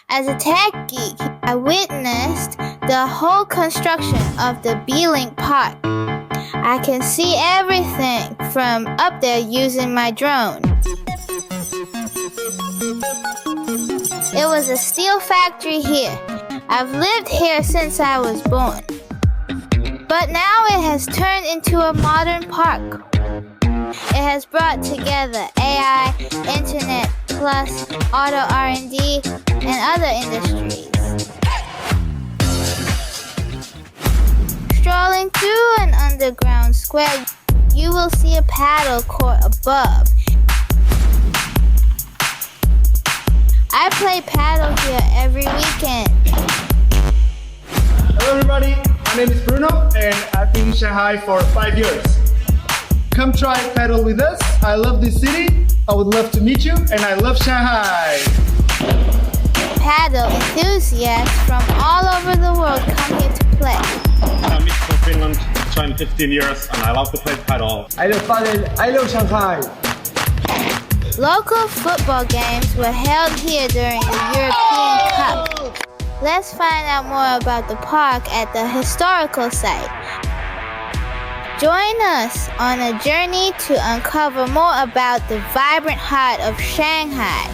As a tech geek, I witnessed the whole construction of the B-Link Park. I can see everything from up there using my drone. It was a steel factory here. I've lived here since I was born. But now it has turned into a modern park. It has brought together AI, internet, plus auto R&D, and other industries. Strolling through an underground square, you will see a paddle court above. I play paddle here every weekend. Hello everybody, my name is Bruno and I've been in Shanghai for 5 years. Come try paddle with us. I love this city. I would love to meet you and I love Shanghai. Paddle enthusiasts from all over the world come here to play. I'm Mitch from Finland, joined 15 years and I love to play paddle. I love paddle, I love Shanghai. Local football games were held here during the European Cup. Let's find out more about the park at the historical site. Join us on a journey to uncover more about the vibrant heart of Shanghai.